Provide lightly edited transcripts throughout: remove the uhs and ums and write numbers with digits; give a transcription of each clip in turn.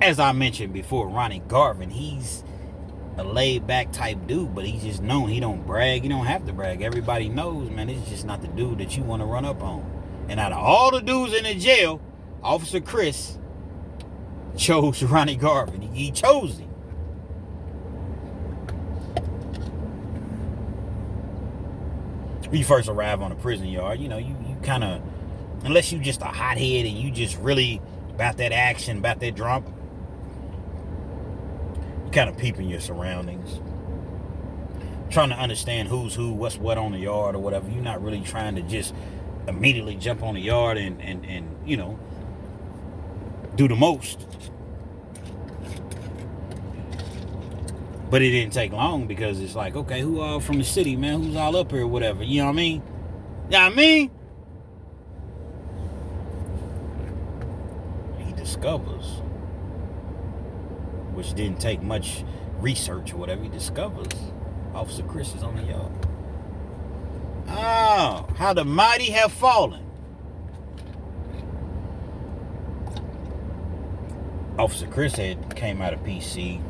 as I mentioned before, Ronnie Garvin, he's a laid-back type dude, but he's just known. He don't brag. He don't have to brag. Everybody knows, man, it's just not the dude that you want to run up on. And out of all the dudes in the jail, Officer Chris chose Ronnie Garvin. He chose him. When you first arrive on a prison yard, you kind of, unless you just a hothead and you just really about that action, about that drama, you kind of peeping your surroundings, trying to understand who's who, what's what on the yard or whatever. You're not really trying to just immediately jump on the yard and do the most. But it didn't take long because it's like, okay, who all from the city, man? Who's all up here or whatever? You know what I mean? You know what I mean? He discovers, which didn't take much research or whatever, he discovers Officer Chris is on the yard. Oh, how the mighty have fallen. Officer Chris had came out of PC,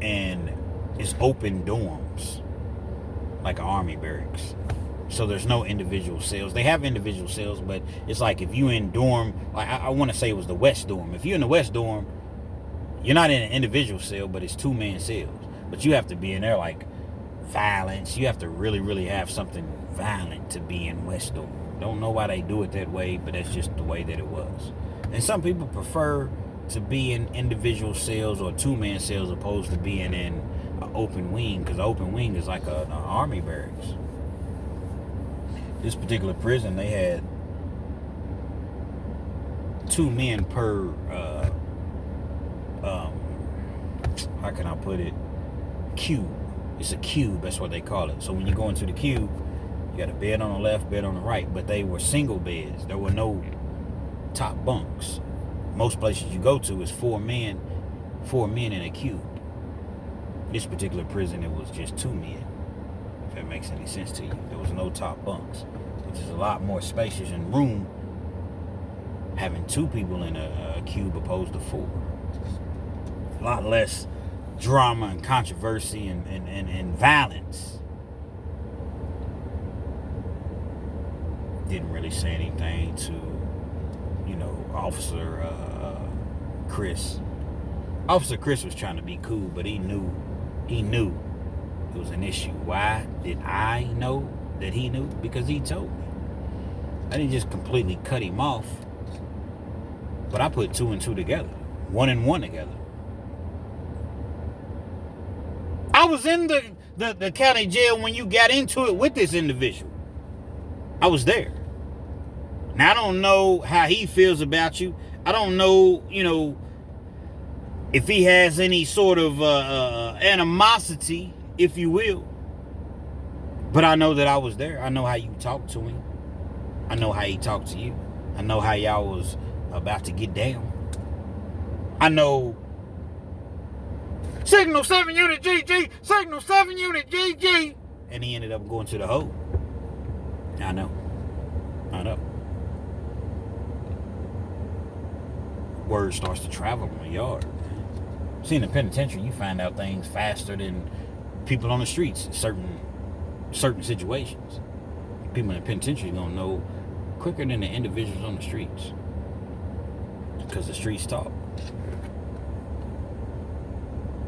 and it's open dorms, like an army barracks. So there's no individual cells. They have individual cells, but it's like if you in dorm, like I want to say it was the West dorm. If you're in the West dorm, you're not in an individual cell, but it's 2-man cells. But you have to be in there like violence. You have to really, really have something violent to be in West dorm. Don't know why they do it that way, but that's just the way that it was. And some people prefer to be in individual cells or 2-man cells opposed to being in an open wing, because open wing is like an army barracks. This particular prison, they had 2 men per how can I put it, cube. It's a cube, that's what they call it. So when you go into the cube, you got a bed on the left, bed on the right, but they were single beds. There were no top bunks. Most places you go to is 4 men in a cube. This particular prison, it was just 2 men. If that makes any sense to you. There was no top bunks, which is a lot more spacious in room having 2 people in a cube opposed to 4. A lot less drama and controversy and violence. Didn't really say anything to, Officer Chris. Officer Chris was trying to be cool, but he knew it was an issue. Why did I know that he knew? Because he told me. I didn't just completely cut him off, but I put 2 and 2 together, 1 and 1 together. I was in the county jail when you got into it with this individual. I was there. Now, I don't know how he feels about you. I don't know, if he has any sort of animosity, if you will. But I know that I was there. I know how you talked to him. I know how he talked to you. I know how y'all was about to get down. I know Signal 7 Unit GG, Signal 7 Unit GG. And he ended up going to the hole. I know. Word starts to travel in the yard. See, in the penitentiary, you find out things faster than people on the streets in certain situations. People in the penitentiary don't know quicker than the individuals on the streets, because the streets talk.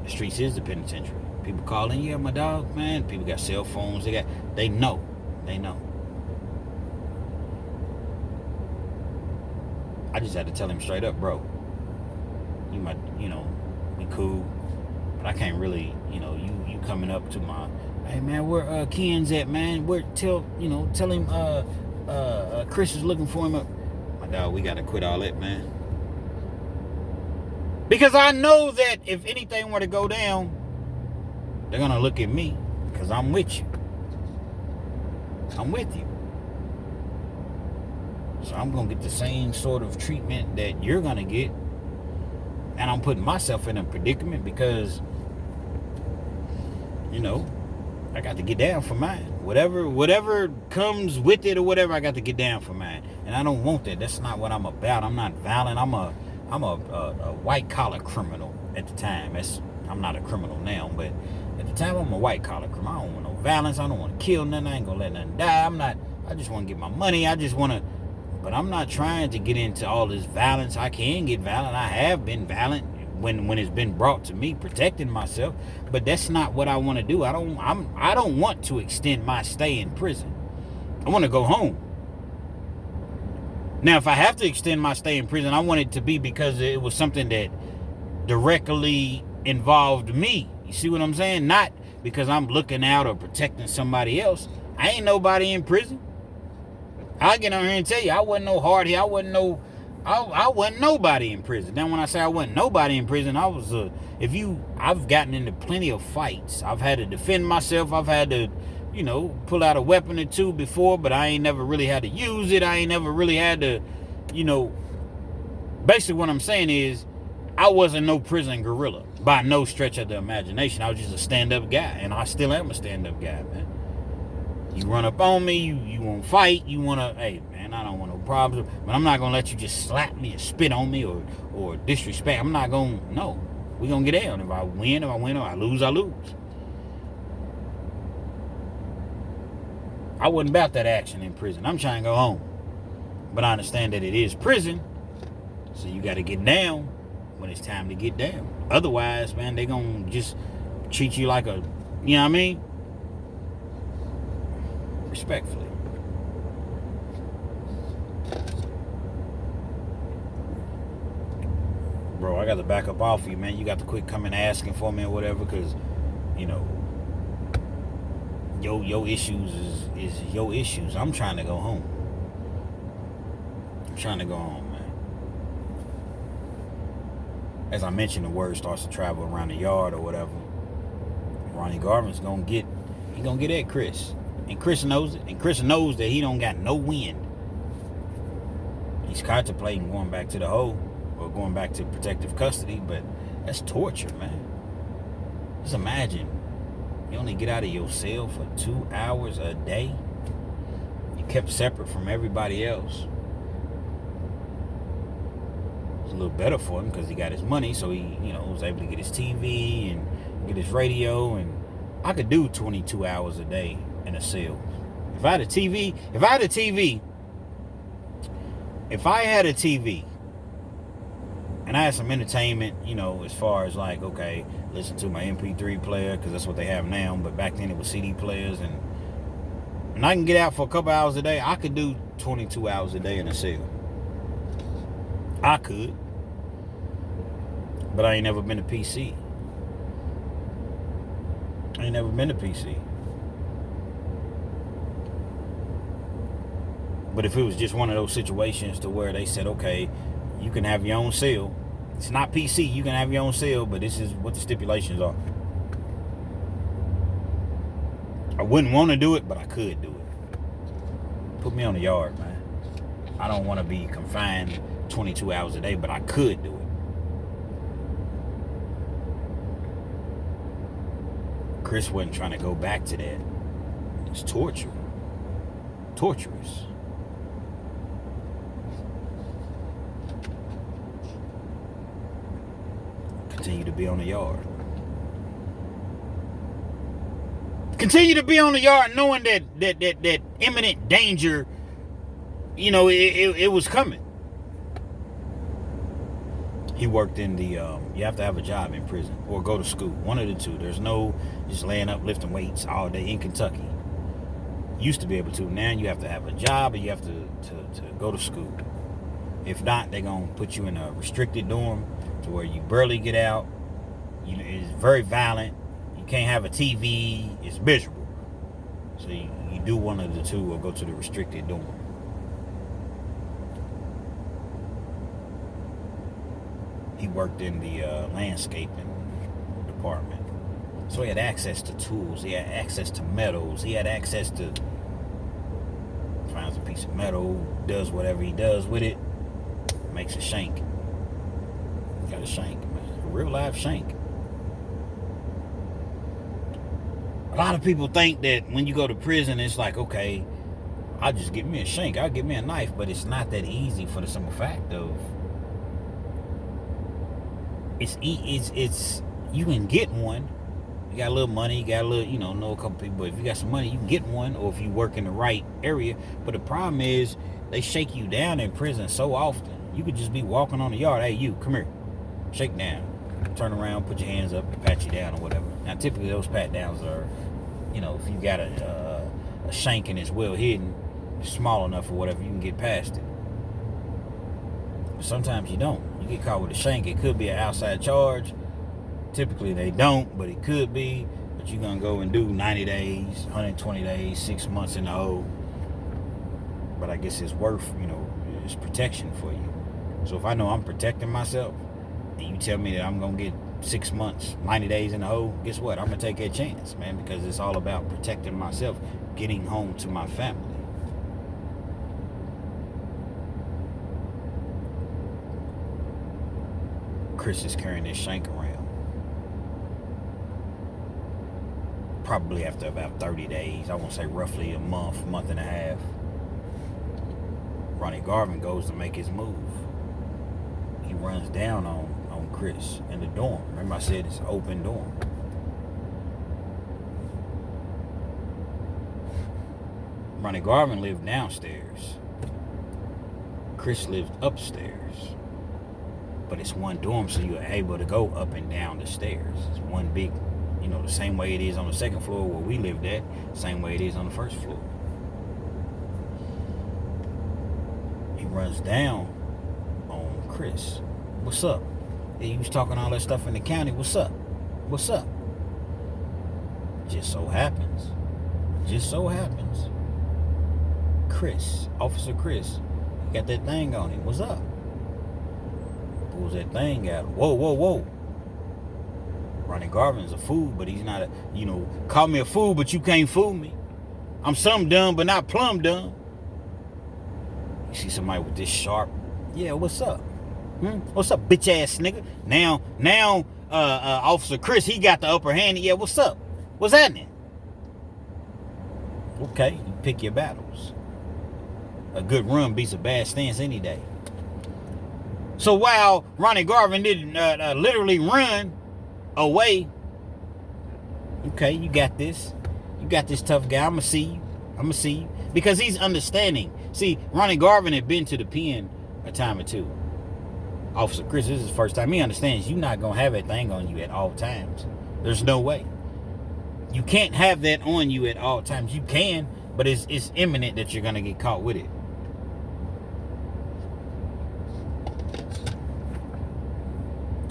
The streets is the penitentiary. People call in, yeah, my dog, man. People got cell phones. They know. I just had to tell him straight up, bro, you might, be cool, but I can't really, you coming up to my, hey man, where Ken's at, man? Tell him Chris is looking for him. My dog, we gotta quit all that, man. Because I know that if anything were to go down, they're gonna look at me, because I'm with you. I'm with you. So I'm going to get the same sort of treatment that you're going to get. And I'm putting myself in a predicament because, I got to get down for mine. Whatever comes with it or whatever, I got to get down for mine. And I don't want that. That's not what I'm about. I'm not violent. I'm a white collar criminal at the time. I'm not a criminal now, but at the time I'm a white collar criminal. I don't want no violence. I don't want to kill nothing. I ain't gonna let nothing die. I just want to get my money. But I'm not trying to get into all this violence. I can get violent. I have been violent when it's been brought to me, protecting myself. But that's not what I want to do. I don't want to extend my stay in prison. I want to go home. Now, if I have to extend my stay in prison, I want it to be because it was something that directly involved me. You see what I'm saying? Not because I'm looking out or protecting somebody else. I ain't nobody in prison. I'll get on here and tell you, I wasn't no hard here. I wasn't nobody in prison. Now, when I say I wasn't nobody in prison, I've gotten into plenty of fights. I've had to defend myself. I've had to, pull out a weapon or two before, but I ain't never really had to use it. I ain't never really had to, basically what I'm saying is I wasn't no prison gorilla by no stretch of the imagination. I was just a stand-up guy, and I still am a stand-up guy, man. You run up on me, you want to fight, hey, man, I don't want no problems, but I'm not going to let you just slap me or spit on me or disrespect. I'm not going to, no. We're going to get down. If I win, if I lose, I lose. I wasn't about that action in prison. I'm trying to go home. But I understand that it is prison, so you got to get down when it's time to get down. Otherwise, man, they're going to just treat you like a, you know what I mean? Respectfully. Bro, I got to back up off you, man. You got to quit coming asking for me or whatever, because, your issues is your issues. I'm trying to go home. Man. As I mentioned, the word starts to travel around the yard or whatever. Ronnie Garvin's gonna get at Chris. And Chris knows it. And Chris knows that he don't got no wind. He's contemplating going back to the hole or going back to protective custody, but that's torture, man. Just imagine, you only get out of your cell for 2 hours a day. You kept separate from everybody else. It's a little better for him because he got his money, so he, was able to get his TV and get his radio, and I could do 22 hours a day in a cell. If I had a TV and I had some entertainment, as far as like, okay, listen to my MP3 player, because that's what they have now, but back then it was CD players, and I can get out for a couple hours a day, I could do 22 hours a day in a cell. I could. But I ain't never been to PC. But if it was just one of those situations to where they said, okay, you can have your own cell. It's not PC, you can have your own cell, but this is what the stipulations are. I wouldn't want to do it, but I could do it. Put me on the yard, man. I don't want to be confined 22 hours a day, but I could do it. Chris wasn't trying to go back to that. It's torture. Torturous. Continue to be on the yard. Continue to be on the yard knowing that imminent danger, it was coming. He worked in the, you have to have a job in prison or go to school. One of the two. There's no just laying up, lifting weights all day in Kentucky. Used to be able to. Now you have to have a job and you have to go to school. If not, they're going to put you in a restricted dorm to where you barely get out. It's very violent. You can't have a TV. It's miserable. So you do one of the two or go to the restricted dorm. He worked in the landscaping department. So he had access to tools. He had access to metals. He had access to... finds a piece of metal, does whatever he does with it, makes a shank. Got a shank, man. A real live shank. A lot of people think that when you go to prison, it's like, okay, I'll just get me a shank, I'll get me a knife, but it's not that easy for the simple fact of it's you can get one. You got a little money, you got a little, know a couple people, but if you got some money, you can get one, or if you work in the right area. But the problem is they shake you down in prison so often. You could just be walking on the yard, hey, you, come here, shake down, turn around, put your hands up, pat you down or whatever. Now typically those pat downs are, if you got a shank and it's well hidden, small enough or whatever, you can get past it. But sometimes you don't. You get caught with a shank, it could be an outside charge. Typically they don't, but it could be. But you're going to go and do 90 days, 120 days, 6 months in the hole. But I guess it's worth, it's protection for you. So if I know I'm protecting myself, and you tell me that I'm going to get 6 months, 90 days in the hole, guess what? I'm going to take that chance, man, because it's all about protecting myself, getting home to my family. Chris is carrying this shank around. Probably after about 30 days, I won't say roughly a month and a half, Ronnie Garvin goes to make his move. He runs down on Chris in the dorm. Remember I said it's an open dorm. Ronnie Garvin lived downstairs. Chris lived upstairs. But it's one dorm, so you're able to go up and down the stairs. It's one big, the same way it is on the second floor where we lived at, same way it is on the first floor. He runs down on Chris. What's up? He was talking all that stuff in the county. What's up? What's up? Just so happens. Chris, Officer Chris, he got that thing on him. What's up? Pulls that thing out. Whoa. Ronnie Garvin's a fool, but he's not call me a fool, but you can't fool me. I'm some dumb, but not plumb dumb. You see somebody with this sharp, yeah, what's up? What's up, bitch ass nigga? Now, Officer Chris, he got the upper hand. Yeah, what's up? What's happening? Okay, you pick your battles. A good run beats a bad stance any day. So while Ronnie Garvin didn't literally run away, okay, you got this. You got this tough guy. I'm going to see you. Because he's understanding. See, Ronnie Garvin had been to the pen a time or two. Officer Chris, this is his first time. He understands you're not going to have that thing on you at all times. There's no way. You can't have that on you at all times. You can, but it's imminent that you're going to get caught with it.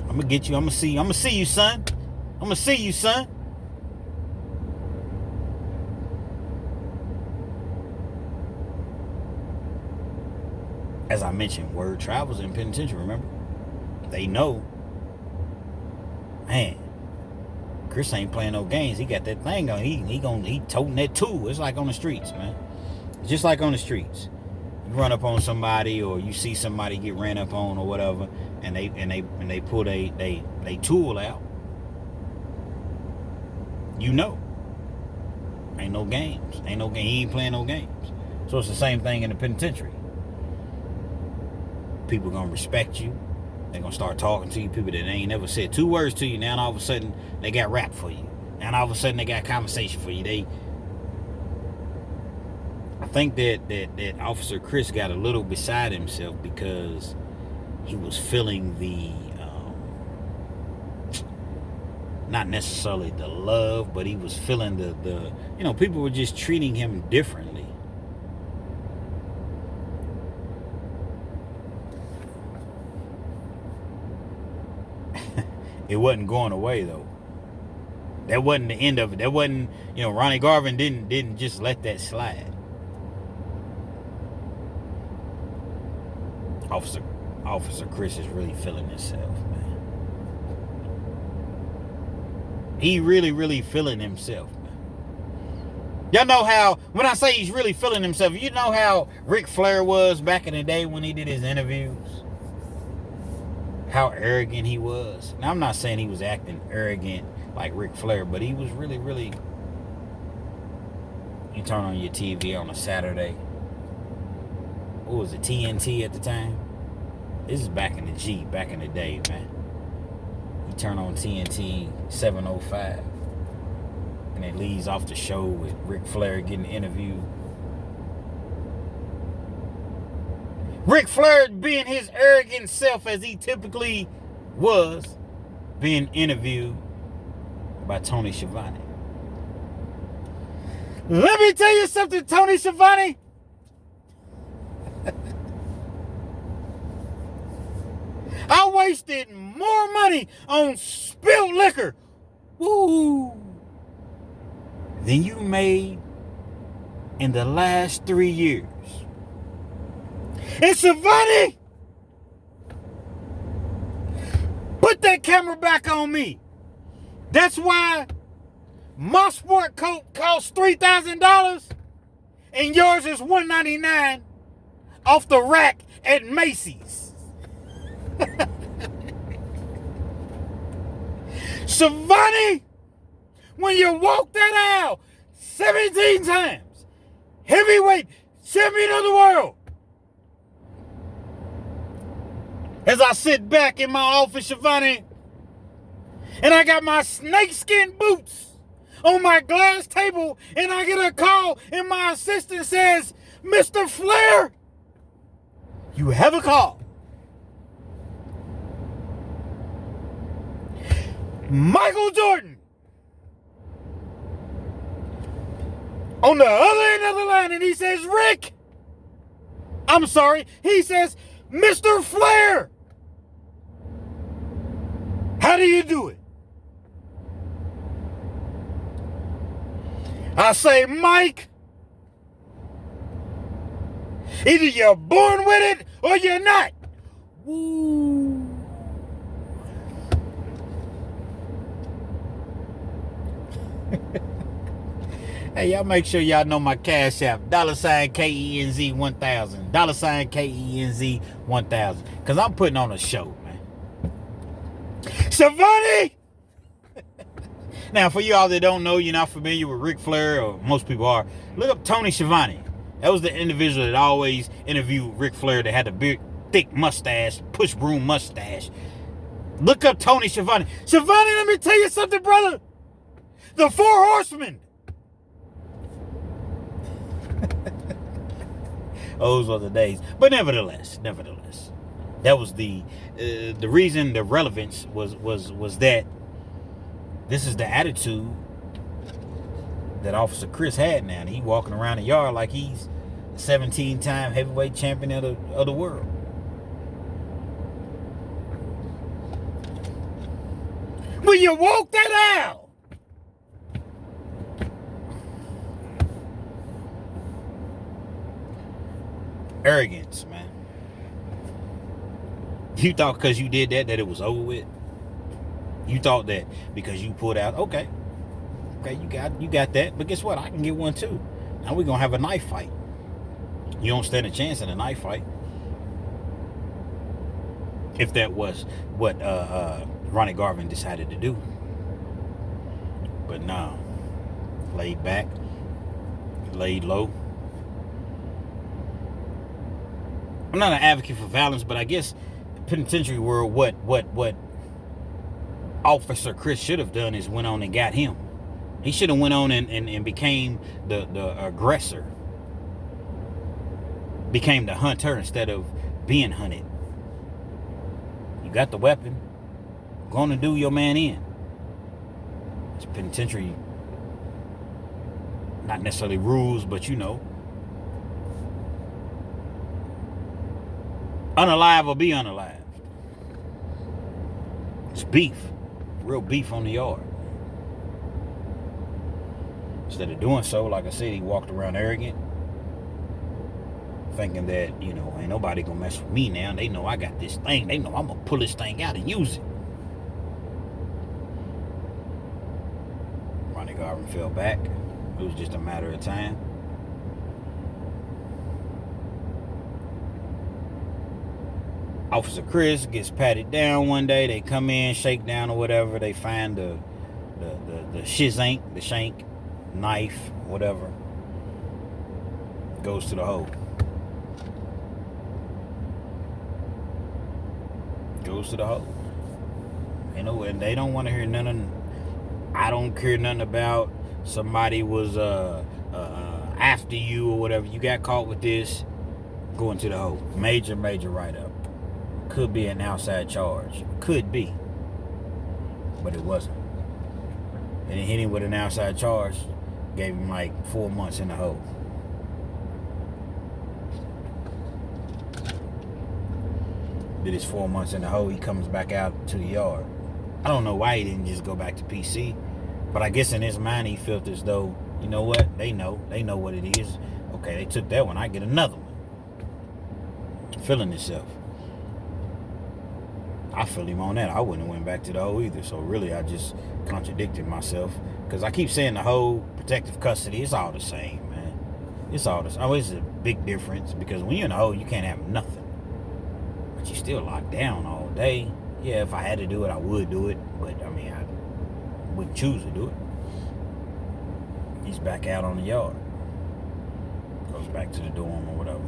I'm going to get you. I'm going to see you. I'm going to see you, son. I'm going to see you, son. As I mentioned, word travels in penitentiary, remember? They know. Man, Chris ain't playing no games. He got that thing on. He toting that tool. It's like on the streets, man. It's just like on the streets. You run up on somebody, or you see somebody get ran up on, or whatever, and they pull they tool out. Ain't no games. He ain't playing no games. So it's the same thing in the penitentiary. People gonna respect you. They're gonna start talking to you. People that ain't never said 2 words to you, now all of a sudden they got rap for you. And all of a sudden they got conversation for you. I think that Officer Chris got a little beside himself because he was feeling the not necessarily the love, but he was feeling the people were just treating him differently. It wasn't going away though. That wasn't the end of it. That wasn't, Ronnie Garvin didn't just let that slide. Officer Chris is really feeling himself, man. He really feeling himself, man. Y'all know how, when I say he's really feeling himself, you know how Ric Flair was back in the day when he did his interviews? How arrogant he was. Now, I'm not saying he was acting arrogant like Ric Flair, but he was really You turn on your TV on a Saturday. What was it, TNT at the time? This is back in the G, back in the day, man. You turn on TNT 7:05, and it leads off the show with Ric Flair getting interviewed. Ric Flair being his arrogant self as he typically was, being interviewed by Tony Schiavone. Let me tell you something, Tony Schiavone. I wasted more money on spilled liquor, than you made in the last 3 years. And Schiavone, put that camera back on me. That's why my sport coat costs $3,000 and yours is $199 off the rack at Macy's. Schiavone, when you walk that aisle 17 times, heavyweight champion of the world. As I sit back in my office, Schiavone, and I got my snakeskin boots on my glass table, and I get a call, and my assistant says, Mr. Flair, you have a call. Michael Jordan on the other end of the line, and he says, Rick, I'm sorry, he says, Mr. Flair, how do you do it? I say, Mike, either you're born with it or you're not. Woo. Hey, y'all make sure y'all know my Cash App. $KENZ 1000. $KENZ 1000. Because I'm putting on a show, man. Schiavone! Now, for y'all that don't know, you're not familiar with Ric Flair, or most people are, look up Tony Schiavone. That was the individual that always interviewed Ric Flair that had the big, thick mustache, push broom mustache. Look up Tony Schiavone. Schiavone, let me tell you something, brother. The Four Horsemen. Those were the days. But nevertheless, that was the reason, the relevance was that this is the attitude that Officer Chris had now. And he walking around the yard like he's a 17-time heavyweight champion of the world. When you walk that aisle, arrogance, man. You thought because you did that it was over with. You thought that because you pulled out, okay, you got that. But guess what? I can get one too. Now we're gonna have a knife fight. You don't stand a chance in a knife fight. If that was what Ronnie Garvin decided to do. But no, laid back, laid low. I'm not an advocate for violence, but I guess the penitentiary world, what Officer Chris should have done is went on and got him. He should have went on and became the aggressor. Became the hunter instead of being hunted. You got the weapon. Going to do your man in. It's penitentiary, not necessarily rules, but you know. Unalive or be unalive. It's beef. Real beef on the yard. Instead of doing so, like I said, he walked around arrogant. Thinking that, you know, ain't nobody gonna mess with me now. They know I got this thing. They know I'm gonna pull this thing out and use it. Ronnie Garvin fell back. It was just a matter of time. Officer Chris gets patted down one day. They come in, shake down or whatever. They find the shizank, the shank, knife, whatever. goes to the hole. Goes to the hole. You know, and they don't want to hear nothing. I don't care nothing about somebody was after you or whatever. You got caught with this, going to the hole. Major write-up. Could be an outside charge. Could be. But it wasn't. And it hit him with an outside charge. Gave him like 4 months in the hole. Did his 4 months in the hole. He comes back out to the yard. I don't know why he didn't just go back to PC. But I guess in his mind he felt as though, you know what? They know what it is. Okay, they took that one. I get another one. Feeling himself. I feel him on that. I wouldn't have went back to the hole either. So really, I just contradicted myself. Because I keep saying the whole protective custody, it's all the same, man. It's all the same. Always a big difference. Because when you're in the hole, you can't have nothing. But you're still locked down all day. Yeah, if I had to do it, I would do it. But, I mean, I wouldn't choose to do it. He's back out on the yard. Goes back to the dorm or whatever.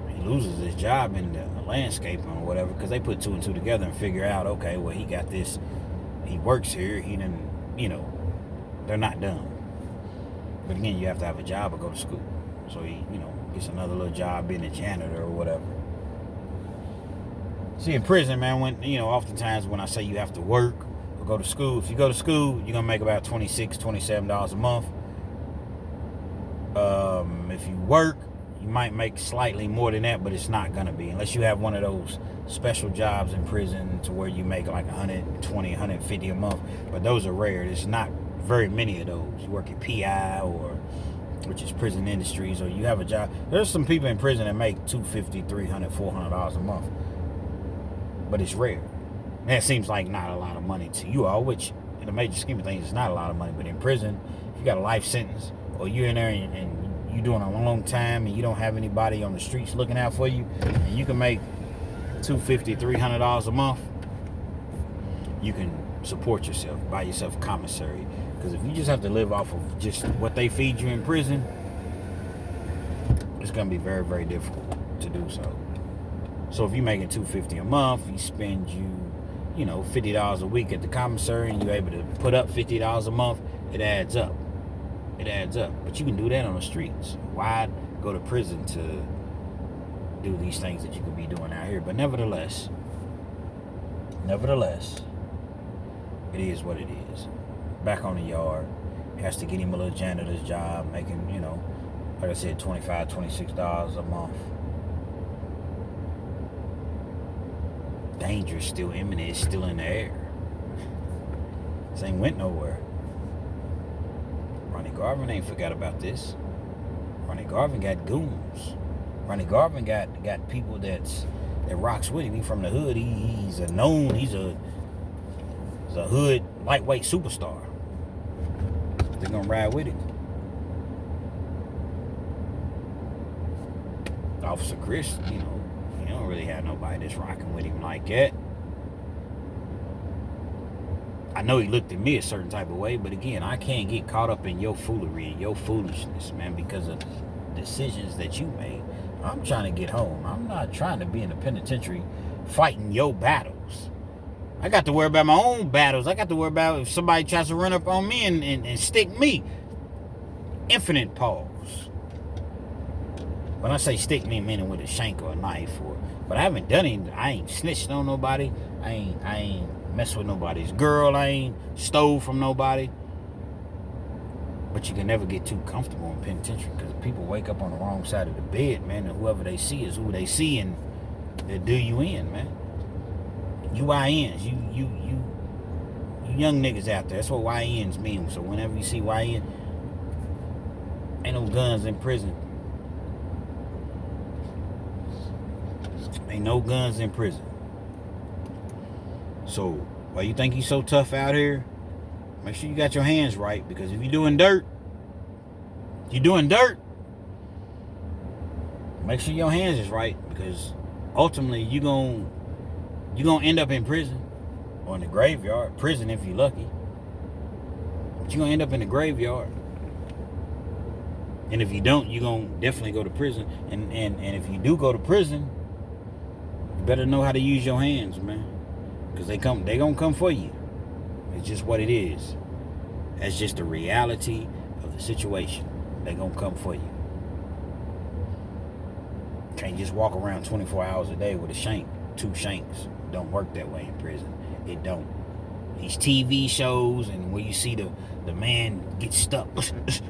He loses his job in the landscaping or whatever because they put 2 and 2 together and figure out, okay, well, he got this. He works here. He didn't, you know, they're not dumb. But again, you have to have a job or go to school. So he, you know, gets another little job being a janitor or whatever. See, in prison, man, when, you know, oftentimes when I say you have to work or go to school, if you go to school, you're going to make about $26, $27 a month. If you work, you might make slightly more than that, but it's not going to be. Unless you have one of those special jobs in prison to where you make like $120, $150 a month. But those are rare. There's not very many of those. You work at PI or, which is prison industries, or you have a job. There's some people in prison that make $250, $300, $400 a month. But it's rare. That seems like not a lot of money to you all, which in the major scheme of things is not a lot of money. But in prison, if you got a life sentence, or you're in there and you're doing a long time and you don't have anybody on the streets looking out for you, and you can make $250, $300 a month, you can support yourself, buy yourself commissary. Because if you just have to live off of just what they feed you in prison, it's going to be very, very difficult to do so. So if you're making $250 a month, you spend you know, $50 a week at the commissary, and you're able to put up $50 a month, it adds up. It adds up. But you can do that on the streets. Why go to prison to do these things that you could be doing out here? But nevertheless, it is what it is. Back on the yard. Has to get him a little janitor's job, making, you know, like I said, $25, $26 a month. Danger is still imminent. It's still in the air. This ain't went nowhere. Ronnie Garvin ain't forgot about this. Ronnie Garvin got goons. Ronnie Garvin got people that rocks with him. He from the hood. He's a known. He's a hood lightweight superstar. They're gonna ride with him. Officer Chris, you know, he don't really have nobody that's rocking with him like that. I know he looked at me a certain type of way, but again, I can't get caught up in your foolery and your foolishness, man, because of the decisions that you made. I'm trying to get home. I'm not trying to be in the penitentiary fighting your battles. I got to worry about my own battles. I got to worry about if somebody tries to run up on me and stick me. Infinite pause. When I say stick me, meaning with a shank or a knife, but I haven't done anything. I ain't snitched on nobody. I ain't messed with nobody's girl. I ain't stole from nobody. But you can never get too comfortable in penitentiary because people wake up on the wrong side of the bed, man, and whoever they see is who they see, and they'll do you in, man. YNs, you young niggas out there. That's what YNs mean. So whenever you see YN, ain't no guns in prison. Ain't no guns in prison. So why you think you so tough out here? Make sure you got your hands right, because if you're doing dirt, make sure your hands is right, because ultimately you're gonna end up in prison or in the graveyard. Prison if you're lucky. But you're gonna end up in the graveyard. And if you don't, you're going to definitely go to prison. And if you do go to prison, you better know how to use your hands, man. Because they going to come for you. It's just what it is. That's just the reality of the situation. They going to come for you. Can't just walk around 24 hours a day with a shank, 2 shanks. Don't work that way in prison. It don't. These TV shows and where you see the man get stuck,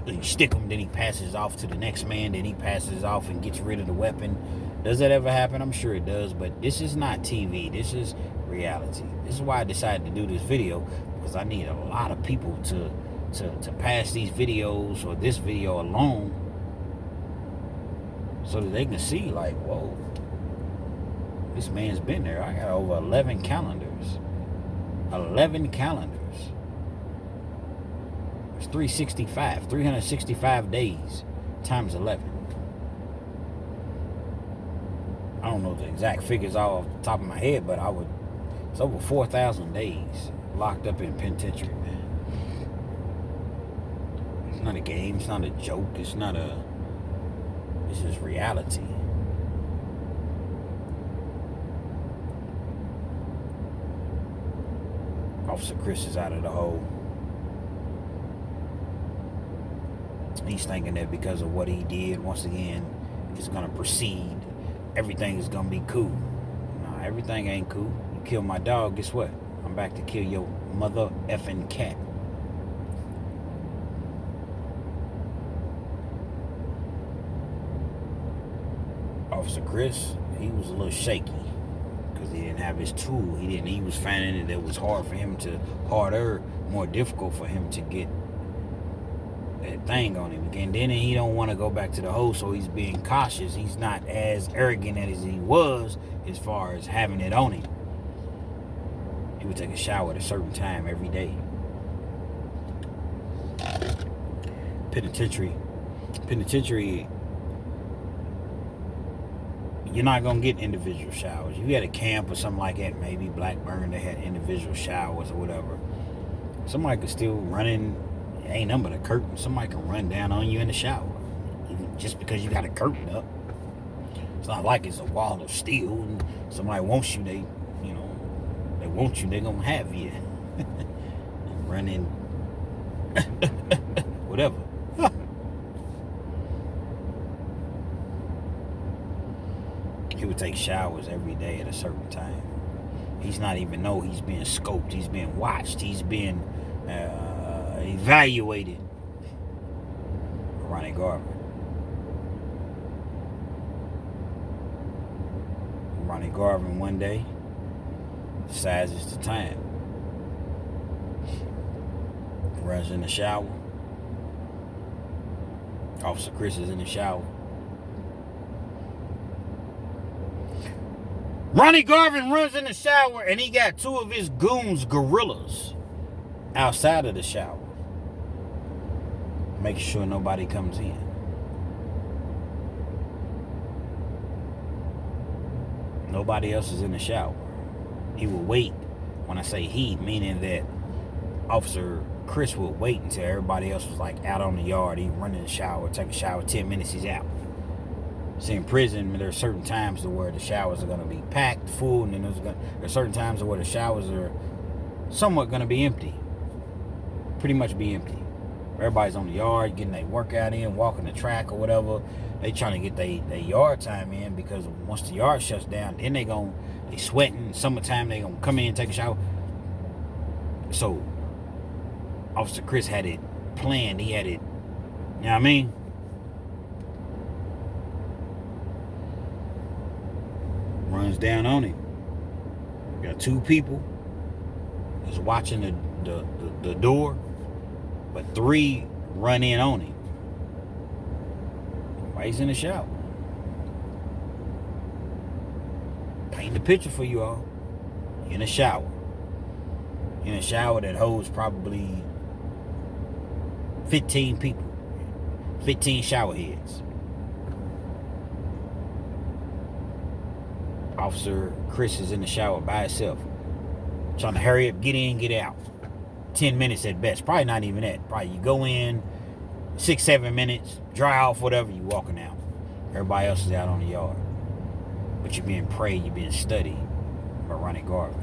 you stick him, then he passes off to the next man, then he passes off and gets rid of the weapon. Does that ever happen? I'm sure it does, but this is not TV. This is reality. This is why I decided to do this video, because I need a lot of people to pass these videos or this video along so that they can see, like, whoa, this man's been there. I got over 11 calendars. 11 calendars. It's 365 days times 11. I don't know the exact figures off the top of my head, but it's over 4,000 days locked up in penitentiary, man. It's not a game, it's not a joke, this is reality. Officer Chris is out of the hole. He's thinking that because of what he did, once again, he's going to proceed. Everything is going to be cool. Nah, everything ain't cool. You kill my dog, guess what? I'm back to kill your mother effing cat. Officer Chris, he was a little shaky. He didn't have his tool. He was finding it was hard for him more difficult for him to get that thing on him. And then he don't want to go back to the hole, so he's being cautious. He's not as arrogant as he was as far as having it on him. He would take a shower at a certain time every day. Penitentiary, you're not going to get individual showers. You had a camp or something like that, maybe Blackburn, they had individual showers or whatever. Somebody could still run in, ain't nothing but a curtain. Somebody can run down on you in the shower. Just because you got a curtain up. It's not like it's a wall of steel and somebody wants you, they want you, they're going to have you. And run in, whatever. He would take showers every day at a certain time. He's not even know he's being scoped. He's being watched. He's being evaluated. Ronnie Garvin. Ronnie Garvin one day decides it's the time. Runs in the shower. Officer Chris is in the shower. Ronnie Garvin runs in the shower and he got 2 of his goons, gorillas, outside of the shower, making sure nobody comes in. Nobody else is in the shower. He will wait. When I say he, meaning that Officer Chris will wait until everybody else was like out on the yard. He'd run in the shower, take a shower, 10 minutes, he's out. See, in prison, there are certain times to where the showers are going to be packed full, and then there are certain times where the showers are somewhat going to be empty. Pretty much be empty. Everybody's on the yard, getting their workout in, walking the track or whatever. They trying to get their yard time in, because once the yard shuts down, then they sweating. Summertime, they going to come in and take a shower. So, Officer Chris had it planned. He had it, you know what I mean? Runs down on him. Got 2 people that's watching the door, but 3 run in on him while he's in the shower. Paint the picture for you all. In a shower. In a shower that holds probably 15 people. 15 shower heads. Officer Chris is in the shower by himself, trying to hurry up, get in, get out. 10 minutes at best. Probably not even that. Probably you go in, 6-7 minutes, dry off, whatever, you walking out. Everybody else is out on the yard. But you're being prayed, you're being studied by Ronnie Garvin.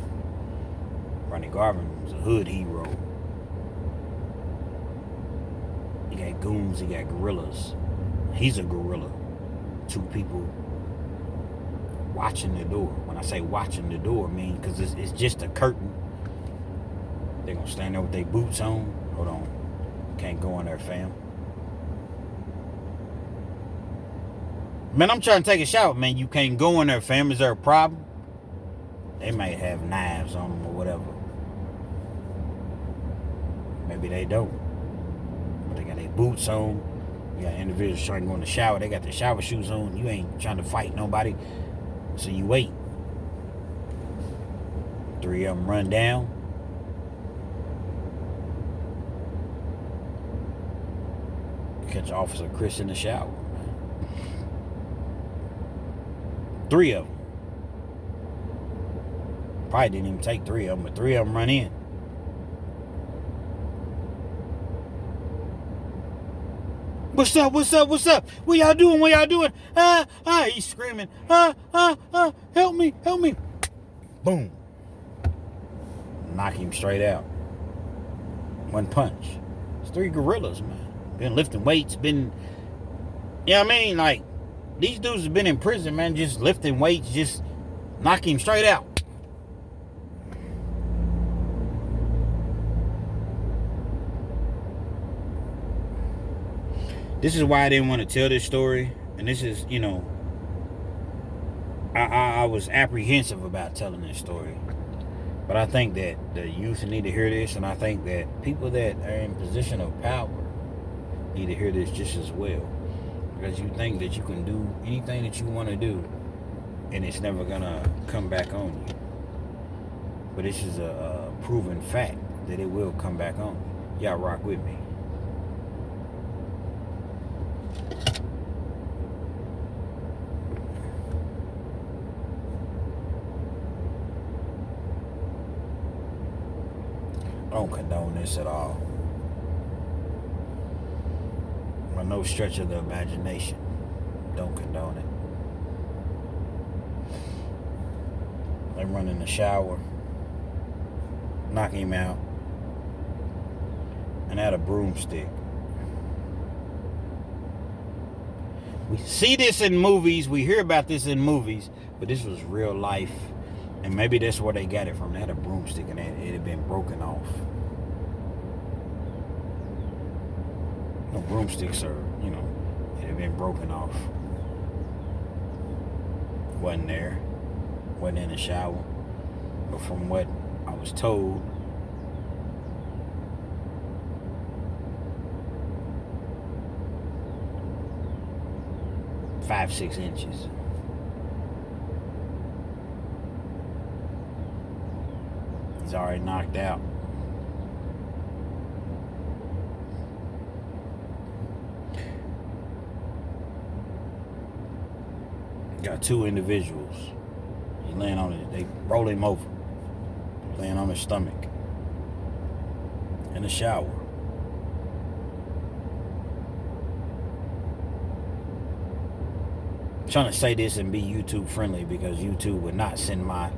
Ronnie Garvin was a hood hero. He got goons, he got gorillas. He's a gorilla. Two people watching the door. When I say watching the door, I mean because it's just a curtain. They're going to stand there with their boots on. Hold on. Can't go in there, fam. Man, I'm trying to take a shower, man. You can't go in there, fam. Is there a problem? They might have knives on them or whatever. Maybe they don't. But they got their boots on. You got individuals trying to go in the shower. They got their shower shoes on. You ain't trying to fight nobody. So you wait. 3 of them run down. Catch Officer Chris in the shower. 3 of them. Probably didn't even take 3 of them, but 3 of them run in. What's up? What's up? What's up? What y'all doing? What y'all doing? He's screaming. Help me, help me. Boom. Knock him straight out. One punch. It's 3 gorillas, man. Been lifting weights, been, you know what I mean? Like, these dudes have been in prison, man, just lifting weights, just knock him straight out. This is why I didn't want to tell this story. And this is, you know, I was apprehensive about telling this story. But I think that the youth need to hear this. And I think that people that are in position of power need to hear this just as well. Because you think that you can do anything that you want to do, and it's never going to come back on you. But this is a proven fact that it will come back on you. Y'all rock with me. I don't condone this at all. By no stretch of the imagination. Don't condone it. They run in the shower, knock him out, and had a broomstick. We see this in movies, we hear about this in movies, but this was real life. And maybe that's where they got it from. They had a broomstick and it had been broken off. No, broomsticks are, you know, it had been broken off. Wasn't there. Wasn't in the shower. But from what I was told, five, 6 inches. He's already knocked out. Got 2 individuals. He's laying on it. They roll him over. Laying on his stomach. In the shower. I'm trying to say this and be YouTube friendly because YouTube would not send my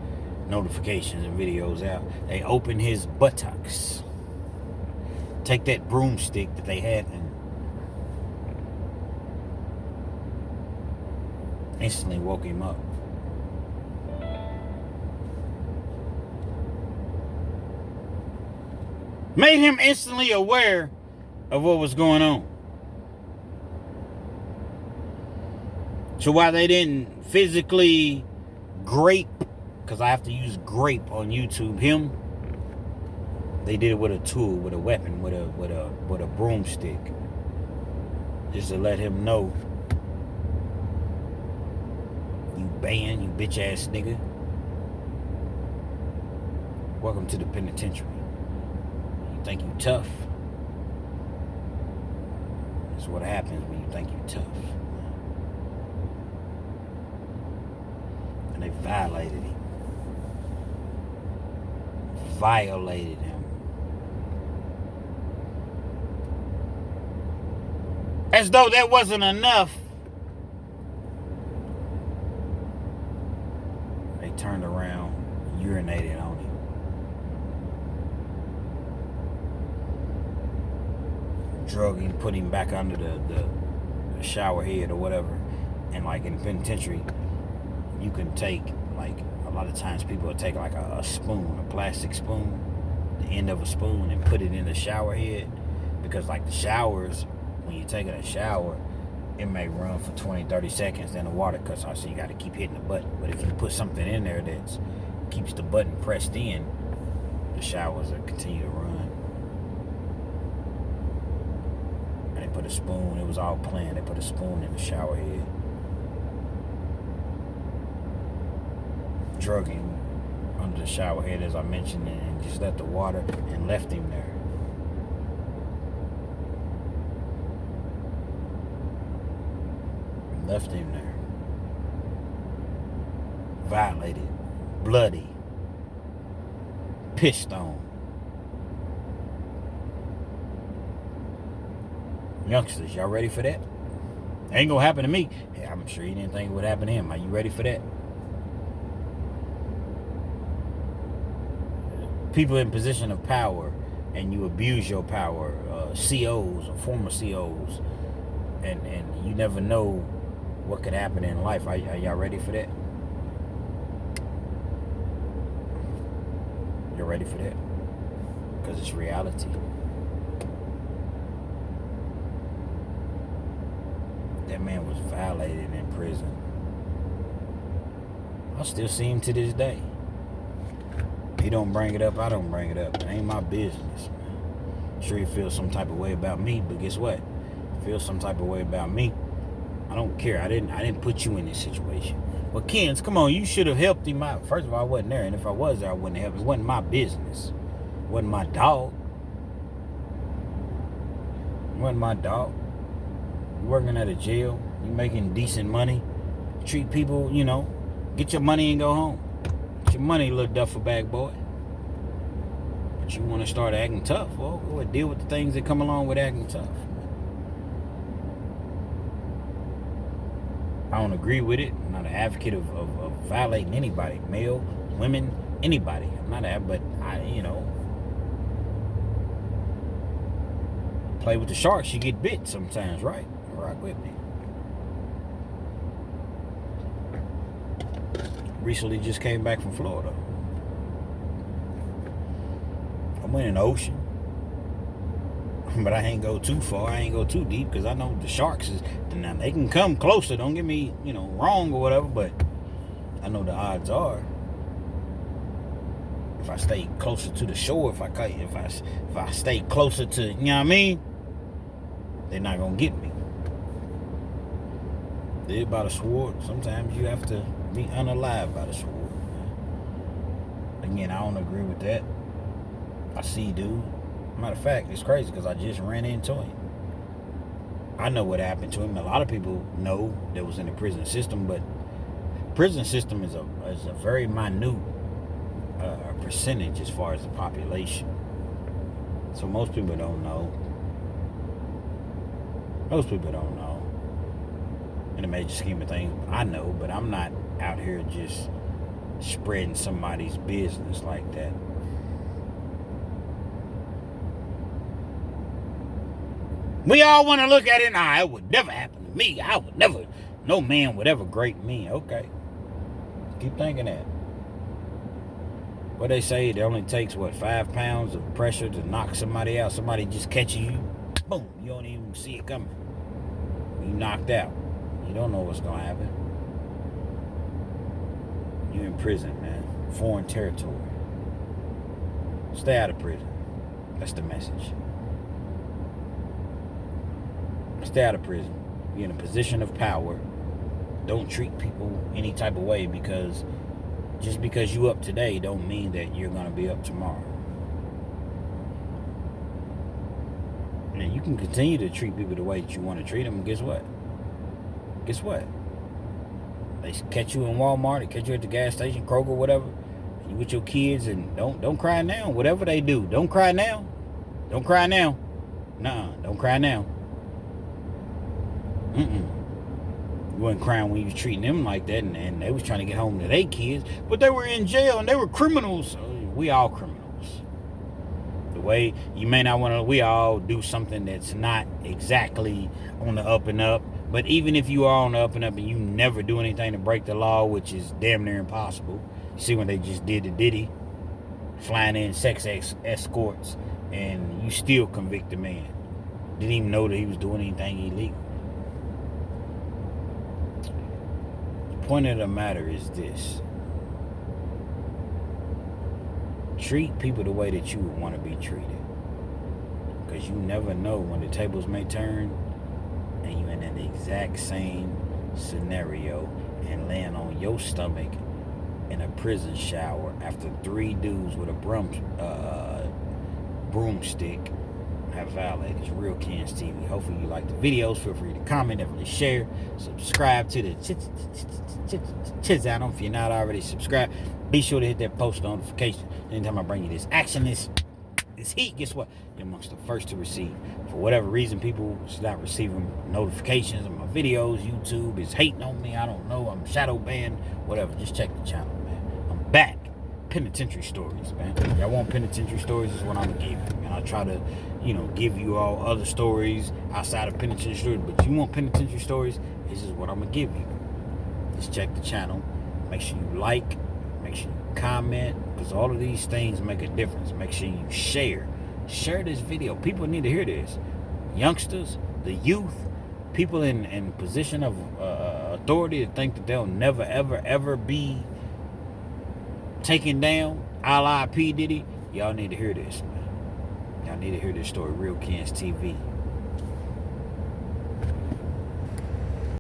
notifications and videos out. They open his buttocks, take that broomstick that they had and instantly woke him up. Made him instantly aware of what was going on. So while they didn't physically grape, because I have to use grape on YouTube, him, they did it with a tool, with a weapon, with a broomstick, just to let him know, you banned, you bitch ass nigga. Welcome to the penitentiary. You think you tough? That's what happens when you think you tough. And they violated him. Violated him. As though that wasn't enough, they turned around, urinated on him, drug him, put him back under the shower head or whatever. And like in the penitentiary, you can take, like, a lot of times people will take like a spoon, a plastic spoon, the end of a spoon, and put it in the shower head, because like the showers, when you're taking a shower, it may run for 20-30 seconds, then the water cuts off, so you got to keep hitting the button. But if you put something in there that keeps the button pressed in, the showers will continue to run. And they put a spoon, it was all planned, they put a spoon in the shower head, drug him under the shower head, as I mentioned, and just let the water, and left him there. Left him there. Violated. Bloody. Pissed on. Youngsters, y'all ready for that? Ain't gonna happen to me. Hey, I'm sure you didn't think it would happen to him. Are you ready for that? People in position of power, and you abuse your power, COs or former COs, and you never know what could happen in life. Are y'all ready for that? You're ready for that? Because it's reality. That man was violated in prison. I still see him to this day. He don't bring it up, I don't bring it up. It ain't my business. I'm sure he feels some type of way about me, but guess what? He feels some type of way about me. I don't care. I didn't put you in this situation. But Kens, come on, you should have helped him out. First of all, I wasn't there, and if I was there, I wouldn't have helped. It wasn't my business. It wasn't my dog. It wasn't my dog. You working at a jail, you making decent money, treat people, get your money and go home. Get your money, little duffel bag boy. But you want to start acting tough, well, go deal with the things that come along with acting tough. I don't agree with it. I'm not an advocate of violating anybody, male, women, anybody. I'm not but play with the sharks, you get bit sometimes, right? Rock with me. Recently just came back from Florida. I went in the ocean. But I ain't go too far. I ain't go too deep, because I know the sharks now they can come closer. Don't get me, wrong or whatever. But I know the odds are, if I stay closer to the shore, if I stay closer to, you know what I mean, they're not gonna get me. Live by the sword. Sometimes you have to be unalive by the sword. Again, I don't agree with that. I see dude. Matter of fact, it's crazy because I just ran into him. I know what happened to him. A lot of people know that was in the prison system, but prison system is a very minute percentage as far as the population. So most people don't know. Most people don't know. In the major scheme of things, I know, but I'm not out here just spreading somebody's business like that. We all want to look at it, it would never happen to me. I would never, no man would ever grape me. Okay. Keep thinking that. What they say, it only takes, 5 pounds of pressure to knock somebody out. Somebody just catches you, boom, you don't even see it coming. You knocked out. You don't know what's going to happen. You in prison, man. Foreign territory. Stay out of prison. That's the message. Stay out of prison. Be in a position of power. Don't treat people any type of way, because just because you up today don't mean that you're going to be up tomorrow. And you can continue to treat people the way that you want to treat them, and guess what? They catch you in Walmart, they catch you at the gas station, Kroger, whatever. You with your kids, and don't cry now. Whatever they do, don't cry now. Don't cry now. Nuh-uh, don't cry now. You wasn't crying when you was treating them like that, and they was trying to get home to their kids, but they were in jail and they were criminals. We all criminals. The way you may not want to, we all do something that's not exactly on the up and up. But even if you are on the up and up and you never do anything to break the law, which is damn near impossible. You see when they just did the Diddy, flying in sex escorts, and you still convict the man. Didn't even know that he was doing anything illegal. The point of the matter is this. Treat people the way that you would want to be treated. Because you never know when the tables may turn and you're in the exact same scenario and laying on your stomach in a prison shower after 3 dudes with a broomstick have violated. It's Real Kens TV. Hopefully you like the videos. Feel free to comment, definitely share, subscribe to the channel if you're not already subscribed. Be sure to hit that post notification anytime I bring you this action, this heat. Guess what? You're amongst the first to receive. For whatever reason, people stop receiving notifications of my videos. YouTube is hating on me. I don't know. I'm shadow banned. Whatever. Just check the channel, man. I'm back. Penitentiary stories, man. Y'all want penitentiary stories? Is what I'm gonna give you, man. I try to, give you all other stories outside of penitentiary stories, but you want penitentiary stories? This is what I'm gonna give you. Just check the channel. Make sure you like. Make sure you comment, because all of these things make a difference. Make sure you share this video. People need to hear this. Youngsters, the youth, people in position of authority to think that they'll never ever be taken down, a la P. Diddy. Y'all need to hear this, man. Y'all need to hear this story. Real Kens TV.